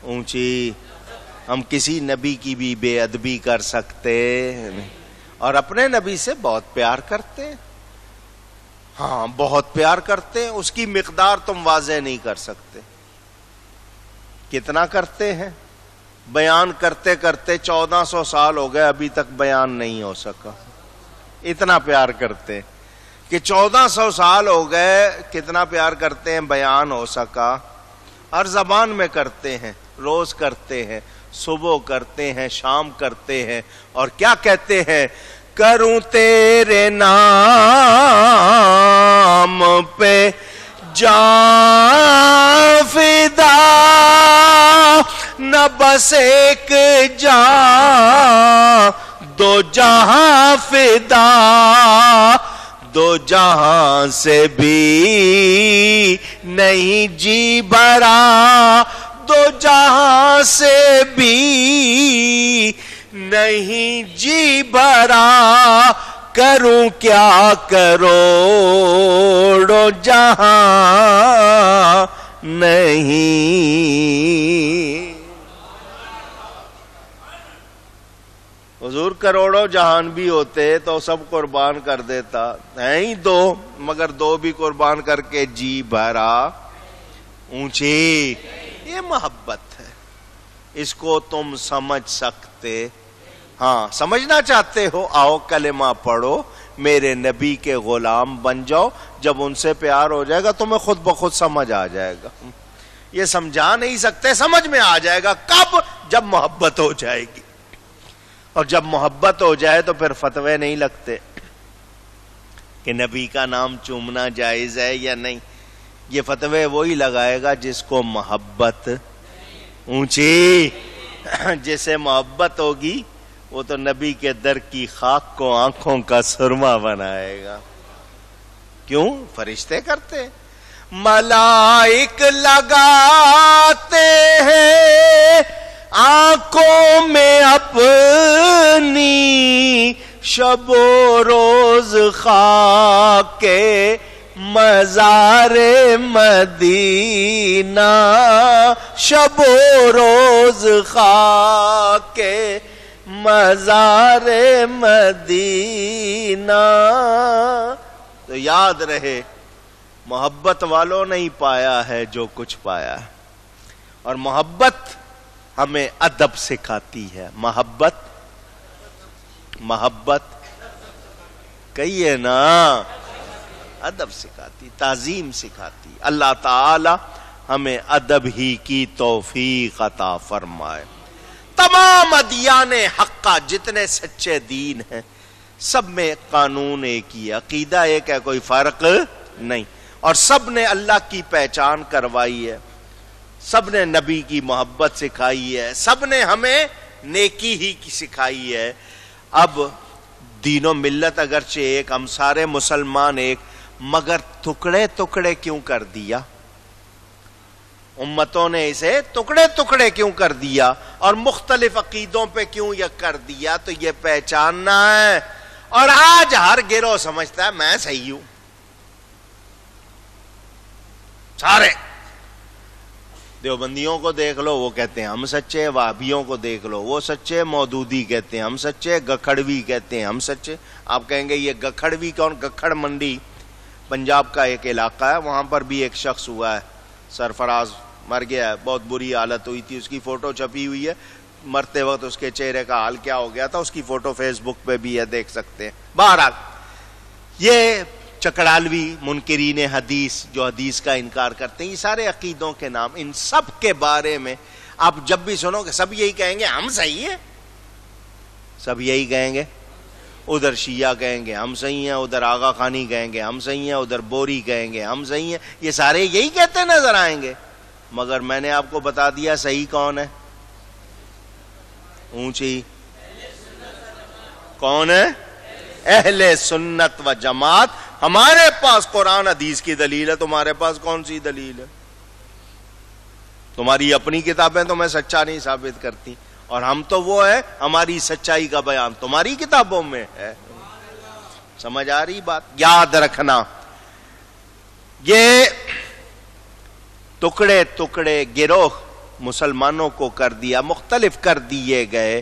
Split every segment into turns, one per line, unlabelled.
اونچی. ہم کسی نبی کی بھی بے ادبی کر سکتے اور اپنے نبی سے بہت پیار کرتے ہیں. ہاں بہت پیار کرتے ہیں. اس کی مقدار تم واضح نہیں کر سکتے. کتنا کرتے ہیں؟ بیان کرتے کرتے 1400 سال ہو گئے ابھی تک بیان نہیں ہو سکا. اتنا پیار کرتے ہیں کہ 1400 سال ہو گئے. کتنا پیار کرتے ہیں بیان ہو سکا. ہر زبان میں کرتے ہیں. روز کرتے ہیں, صبح کرتے ہیں, شام کرتے ہیں. اور کیا کہتے ہیں؟ کروں تیرے نام پہ جاں فدا, نہ بس ایک جاں دو جہاں فدا. دو جہاں سے بھی نہیں جی بھرا, دو جہاں سے بھی نہیں جی بھرا. کروں کیا کروڑوں جہاں نہیں. حضور کروڑوں جہان بھی ہوتے تو سب قربان کر دیتا. ہیں ہی دو, مگر دو بھی قربان کر کے جی بھرا. اونچی یہ محبت ہے. اس کو تم سمجھ سکتے. ہاں سمجھنا چاہتے ہو؟ آؤ کلمہ پڑھو, میرے نبی کے غلام بن جاؤ. جب ان سے پیار ہو جائے گا تمہیں خود بخود سمجھ آ جائے گا. یہ سمجھا نہیں سکتے, سمجھ میں آ جائے گا. کب؟ جب محبت ہو جائے گی. اور جب محبت ہو جائے تو پھر فتوے نہیں لگتے کہ نبی کا نام چومنا جائز ہے یا نہیں. یہ فتوے وہی لگائے گا جس کو محبت. اونچی جسے محبت ہوگی وہ تو نبی کے در کی خاک کو آنکھوں کا سرما بنائے گا. کیوں؟ فرشتے کرتے. ملائک لگاتے ہیں آنکھوں میں اپنی, شب و روز خاک کے مزار مدینہ. شب و روز خاک کے مزار مدینہ. تو یاد رہے محبت والوں نے ہی پایا ہے جو کچھ پایا ہے. اور محبت ہمیں ادب سکھاتی ہے. محبت کہیے نا, ادب سکھاتی, تعظیم سکھاتی. اللہ تعالی ہمیں ادب ہی کی توفیق عطا فرمائے. تمام ادیان حقہ جتنے سچے دین ہیں سب میں قانون ایک ہی ہے, عقیدہ ایک ہے, کوئی فرق نہیں. اور سب نے اللہ کی پہچان کروائی ہے, سب نے نبی کی محبت سکھائی ہے, سب نے ہمیں نیکی ہی کی سکھائی ہے. اب دین و ملت اگرچہ ایک, ہم سارے مسلمان ایک, مگر ٹکڑے ٹکڑے کیوں کر دیا؟ امتوں نے اسے ٹکڑے ٹکڑے کیوں کر دیا اور مختلف عقیدوں پہ کیوں یہ کر دیا؟ تو یہ پہچاننا ہے. اور آج ہر گروہ سمجھتا ہے میں صحیح ہوں. سارے دیوبندیوں کو دیکھ لو, وہ کہتے ہیں ہم سچے. وہابیوں کو دیکھ لو, وہ سچے. مودودی کہتے ہیں ہم سچے. گکھڑوی کہتے ہیں ہم سچے. آپ کہیں گے یہ گکھڑوی کون؟ گکھڑ منڈی پنجاب کا ایک علاقہ ہے, وہاں پر بھی ایک شخص ہوا ہے, سرفراز مر گیا ہے, بہت بری حالت ہوئی تھی, اس کی فوٹو چھپی ہوئی ہے. مرتے وقت اس کے چہرے کا حال کیا ہو گیا تھا اس کی فوٹو فیس بک پہ بھی ہے, دیکھ سکتے ہیں. بہرحال یہ چکڑالوی منکرین حدیث جو حدیث کا انکار کرتے ہیں, یہ سارے عقیدوں کے نام, ان سب کے بارے میں آپ جب بھی سنو گے سب یہی کہیں گے ہم صحیح ہیں. سب یہی کہیں گے. ادھر شیعہ کہیں گے ہم صحیح ہیں, ادھر آغا خانی کہیں گے ہم صحیح ہیں, ادھر بوری کہیں گے ہم صحیح ہیں. یہ سارے یہی کہتے نظر آئیں گے. مگر میں نے آپ کو بتا دیا صحیح کون ہے. اونچی کون ہے؟ اہل سنت و جماعت. ہمارے پاس قرآن حدیث کی دلیل ہے, تمہارے پاس کون سی دلیل ہے؟ تمہاری اپنی کتابیں تمہیں سچا نہیں ثابت کرتی, اور ہم تو وہ ہے ہماری سچائی کا بیان تمہاری کتابوں میں ہے. سمجھ آ رہی بات؟ یاد رکھنا یہ ٹکڑے ٹکڑے گروہ مسلمانوں کو کر دیا، مختلف کر دیے گئے.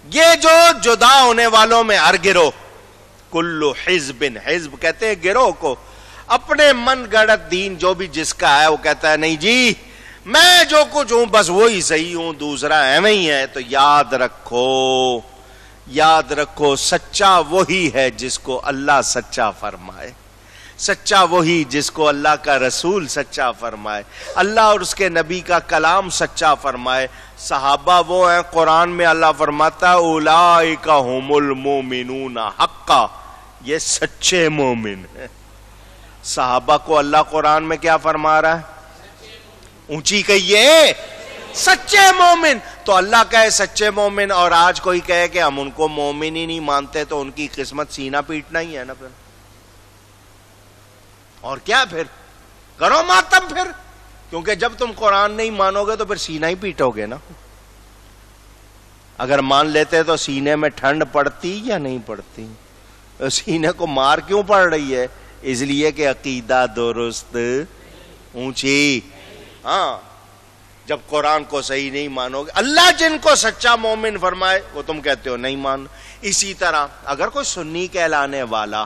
یہ جو جدا ہونے والوں میں ہر گروہ، کلو حزب، حزب کہتے ہیں گروہ کو، اپنے من گڑت دین جو بھی جس کا ہے وہ کہتا ہے نہیں جی میں جو کچھ ہوں بس وہی صحیح ہوں، دوسرا ایویں ہی ہے. تو یاد رکھو سچا وہی ہے جس کو اللہ سچا فرمائے، سچا وہی جس کو اللہ کا رسول سچا فرمائے، اللہ اور اس کے نبی کا کلام سچا فرمائے. صحابہ وہ ہیں، قرآن میں اللہ فرماتا ہے اولئک ھم المؤمنون حقا، یہ سچے مومن ہیں. صحابہ کو اللہ قرآن میں کیا فرما رہا ہے؟ اونچی کہیے سچے مومن. تو اللہ کہے سچے مومن اور آج کوئی کہے کہ ہم ان کو مومن ہی نہیں مانتے، تو ان کی قسمت سینہ پیٹنا ہی ہے نا. پھر اور کیا، پھر کرو ماتم پھر، کیونکہ جب تم قرآن نہیں مانو گے تو پھر سینہ ہی پیٹو گے نا. اگر مان لیتے تو سینے میں ٹھنڈ پڑتی یا نہیں پڑتی؟ سینے کو مار کیوں پڑ رہی ہے؟ اس لیے کہ عقیدہ درست اونچی. ہاں جب قرآن کو صحیح نہیں مانو گے، اللہ جن کو سچا مومن فرمائے وہ تم کہتے ہو نہیں مان. اسی طرح اگر کوئی سنی کہلانے والا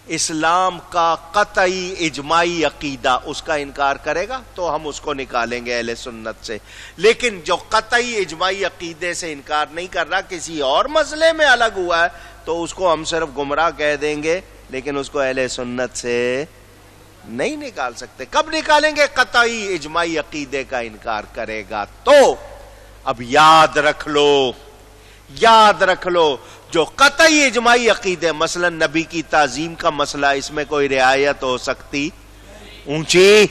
اسلام کا قطعی اجماعی عقیدہ اس کا انکار کرے گا تو ہم اس کو نکالیں گے اہل سنت سے. لیکن جو قطعی اجماعی عقیدے سے انکار نہیں کر رہا، کسی اور مسئلے میں الگ ہوا ہے، تو اس کو ہم صرف گمراہ کہہ دیں گے، لیکن اس کو اہل سنت سے نہیں نکال سکتے. کب نکالیں گے؟ قطعی اجماعی عقیدے کا انکار کرے گا. تو اب یاد رکھ لو جو قطعی اجماعی عقیدے، مثلا نبی کی تعظیم کا مسئلہ، اس میں کوئی رعایت ہو سکتی؟ اونچی.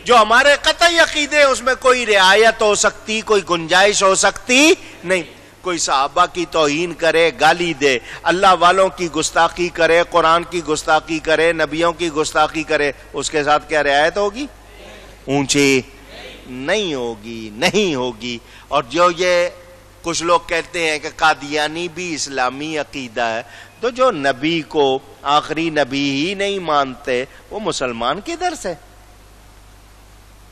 جو ہمارے قطعی عقیدے اس میں کوئی رعایت ہو سکتی، کوئی گنجائش ہو سکتی نہیں. کوئی صحابہ کی توہین کرے، گالی دے، اللہ والوں کی گستاخی کرے، قرآن کی گستاخی کرے، نبیوں کی گستاخی کرے، اس کے ساتھ کیا رعایت ہوگی؟ اونچی نہیں ہوگی. اور یہ کچھ لوگ کہتے ہیں کہ قادیانی بھی اسلامی عقیدہ ہے، تو جو نبی کو آخری نبی ہی نہیں مانتے وہ مسلمان کدھر سے؟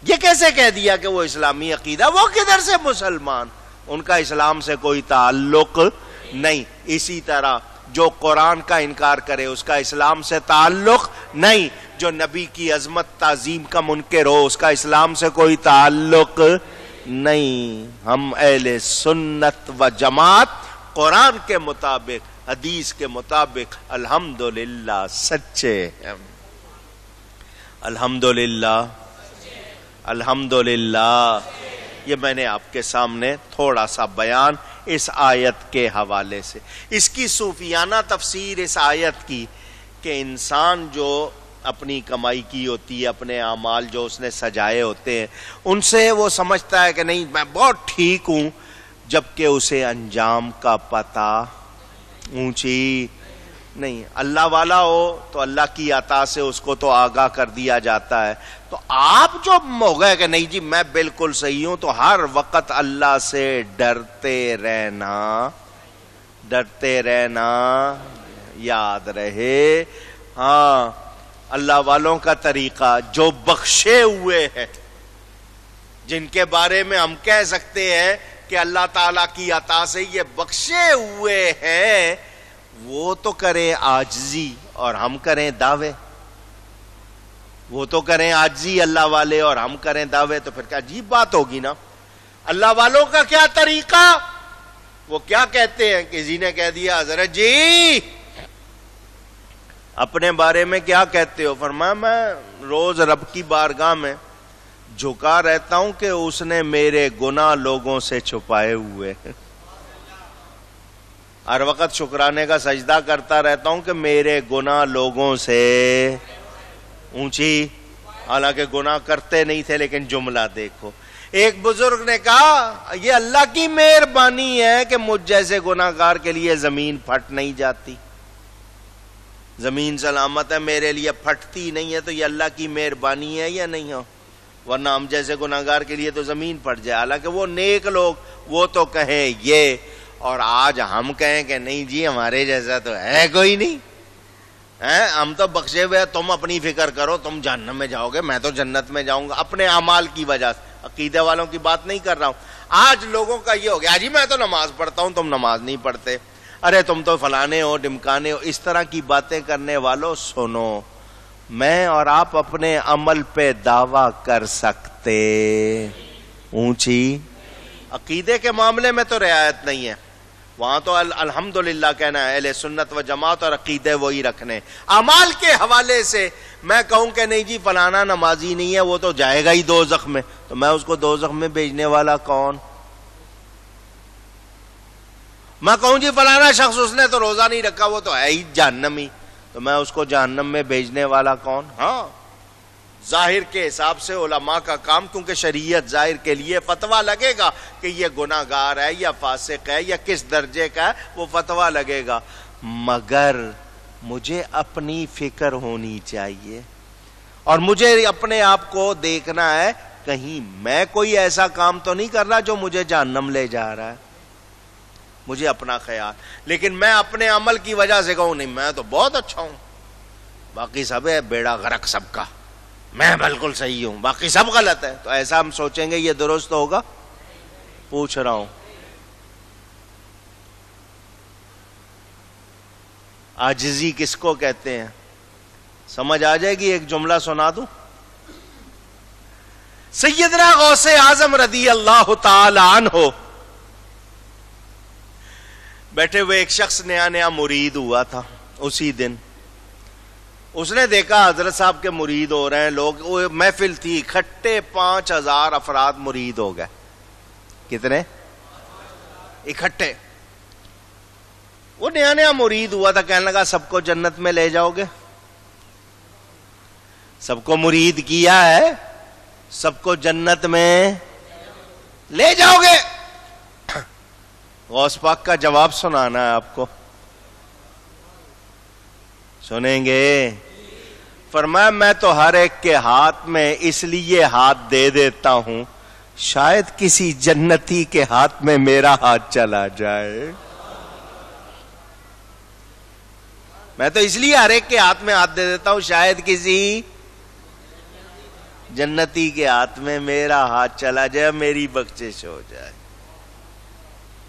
یہ کیسے کہہ دیا کہ وہ اسلامی عقیدہ؟ وہ کدھر سے مسلمان؟ ان کا اسلام سے کوئی تعلق نہیں. اسی طرح جو قرآن کا انکار کرے اس کا اسلام سے تعلق نہیں. جو نبی کی عظمت تعظیم کا منکر ہو اس کا اسلام سے کوئی تعلق نہیں. ہم اہل سنت و جماعت قرآن کے مطابق، حدیث کے مطابق الحمدللہ سچے ہیں. الحمدللہ. یہ میں نے آپ کے سامنے تھوڑا سا بیان اس آیت کے حوالے سے. اس کی صوفیانہ تفسیر اس آیت کی کہ انسان جو اپنی کمائی کی ہوتی ہے، اپنے اعمال جو اس نے سجائے ہوتے ہیں، ان سے وہ سمجھتا ہے کہ نہیں میں بہت ٹھیک ہوں، جبکہ اسے انجام کا پتہ اونچی نہیں. اللہ والا ہو تو اللہ کی عطا سے اس کو تو آگاہ کر دیا جاتا ہے. تو آپ جو ہو گئے کہ نہیں جی میں بالکل صحیح ہوں، تو ہر وقت اللہ سے ڈرتے رہنا یاد رہے. ہاں اللہ والوں کا طریقہ جو بخشے ہوئے ہیں، جن کے بارے میں ہم کہہ سکتے ہیں کہ اللہ تعالی کی عطا سے یہ بخشے ہوئے ہیں، وہ تو کریں عاجزی اور ہم کریں دعوے. وہ تو کریں عاجزی اللہ والے اور ہم کریں دعوے، تو پھر کیا عجیب بات ہوگی نا. اللہ والوں کا کیا طریقہ؟ وہ کیا کہتے ہیں؟ کسی نے کہہ دیا حضرت جی اپنے بارے میں کیا کہتے ہو؟ فرمایا میں روز رب کی بارگاہ میں جھکا رہتا ہوں کہ اس نے میرے گناہ لوگوں سے چھپائے ہوئے ہیں. ہر وقت شکرانے کا سجدہ کرتا رہتا ہوں کہ میرے گناہ لوگوں سے اونچی. حالانکہ گناہ کرتے نہیں تھے، لیکن جملہ دیکھو. ایک بزرگ نے کہا یہ اللہ کی مہربانی ہے کہ مجھ جیسے گناہگار کے لیے زمین پھٹ نہیں جاتی. زمین سلامت ہے، میرے لیے پھٹتی نہیں ہے، تو یہ اللہ کی مہربانی ہے یا نہیں ہو؟ ورنہ ہم جیسے گناہگار کے لیے تو زمین پھٹ جائے. حالانکہ وہ نیک لوگ وہ تو کہیں یہ، اور آج ہم کہیں کہ نہیں جی ہمارے جیسا تو ہے کوئی نہیں، ہم تو بخشے ہوئے. تم اپنی فکر کرو، تم جہنم میں جاؤ گے، میں تو جنت میں جاؤں گا اپنے اعمال کی وجہ سے. عقیدے والوں کی بات نہیں کر رہا ہوں. آج لوگوں کا یہ ہو گیا جی میں تو نماز پڑھتا ہوں تم نماز نہیں پڑھتے, ارے تم تو فلانے ہو ڈمکانے ہو. اس طرح کی باتیں کرنے والوں سنو, میں اور آپ اپنے عمل پہ دعویٰ کر سکتے, اونچی عقیدے کے معاملے میں تو رعایت نہیں ہے. وہاں تو الحمدللہ کہنا ہے, اہل سنت و جماعت اور عقیدے وہی رکھنے. اعمال کے حوالے سے میں کہوں کہ نہیں جی فلانا نمازی نہیں ہے, وہ تو جائے گا ہی دوزخ میں, تو میں اس کو دوزخ میں بھیجنے والا کون؟ میں کہوں جی فلانا شخص اس نے تو روزہ نہیں رکھا, وہ تو ہے ہی جہنمی, تو میں اس کو جہنم میں بھیجنے والا کون؟ ہاں ظاہر کے حساب سے علماء کا کام, کیونکہ شریعت ظاہر کے لیے فتویٰ لگے گا کہ یہ گناہ گار ہے یا فاسق ہے یا کس درجے کا ہے, وہ فتویٰ لگے گا. مگر مجھے اپنی فکر ہونی چاہیے اور مجھے اپنے آپ کو دیکھنا ہے کہیں میں کوئی ایسا کام تو نہیں کر رہا جو مجھے جہنم لے جا رہا ہے. مجھے اپنا خیال, لیکن میں اپنے عمل کی وجہ سے کہوں نہیں میں تو بہت اچھا ہوں, باقی سب ہے بیڑا غرق سب کا, میں بالکل صحیح ہوں باقی سب غلط ہے, تو ایسا ہم سوچیں گے یہ درست ہوگا؟ پوچھ رہا ہوں. عاجزی کس کو کہتے ہیں؟ سمجھ آ جائے گی, ایک جملہ سنا دوں. سیدنا غوث اعظم رضی اللہ تعالی عنہ بیٹھے ہوئے, ایک شخص نیا نیا مرید ہوا تھا اسی دن. اس نے دیکھا حضرت صاحب کے مرید ہو رہے ہیں, لوگ محفل تھی, اکٹھے 5000 افراد مرید ہو گئے. کتنے؟ اکٹھے. وہ نیا نیا مرید ہوا تھا, کہنے لگا سب کو جنت میں لے جاؤ گے؟ سب کو مرید کیا ہے, سب کو جنت میں لے جاؤ گے؟ غوث پاک کا جواب سنانا ہے آپ کو, سنیں گے؟ فرمایا میں تو ہر ایک کے ہاتھ میں اس لیے ہاتھ دے دیتا ہوں شاید کسی جنتی کے ہاتھ میں میرا ہاتھ چلا جائے. میں تو اس لیے ہر ایک کے ہاتھ میں ہاتھ دے دیتا ہوں شاید کسی جنتی کے ہاتھ میں میرا ہاتھ چلا جائے, میری بخشش ہو جائے.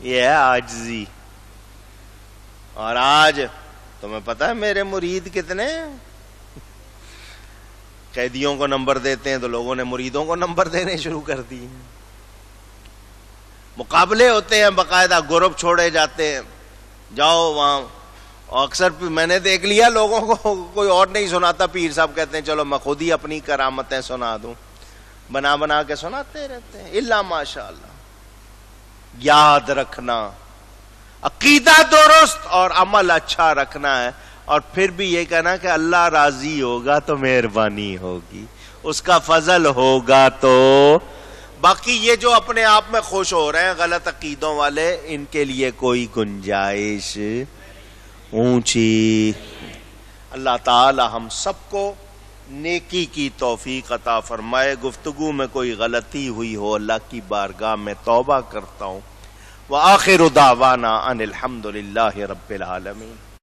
یہ ہے عاجزی. اور آج تمہیں پتا ہے میرے مرید کتنے ہیں؟ قیدیوں کو نمبر دیتے ہیں تو لوگوں نے مریدوں کو نمبر دینے شروع کر دی. مقابلے ہوتے ہیں باقاعدہ, گروپ چھوڑے جاتے ہیں, جاؤ وہاں. اور اکثر میں نے دیکھ لیا لوگوں کو کوئی اور نہیں سناتا, پیر صاحب کہتے ہیں چلو میں خود ہی اپنی کرامتیں سنا دوں, بنا بنا کے سناتے رہتے ہیں. الا ماشاء اللہ. یاد رکھنا عقیدہ درست اور عمل اچھا رکھنا ہے, اور پھر بھی یہ کہنا کہ اللہ راضی ہوگا تو مہربانی ہوگی, اس کا فضل ہوگا تو. باقی یہ جو اپنے آپ میں خوش ہو رہے ہیں غلط عقیدوں والے, ان کے لیے کوئی گنجائش اونچی. اللہ تعالی ہم سب کو نیکی کی توفیق عطا فرمائے. گفتگو میں کوئی غلطی ہوئی ہو اللہ کی بارگاہ میں توبہ کرتا ہوں. وآخر دعوانا ان الحمد للہ رب العالمین.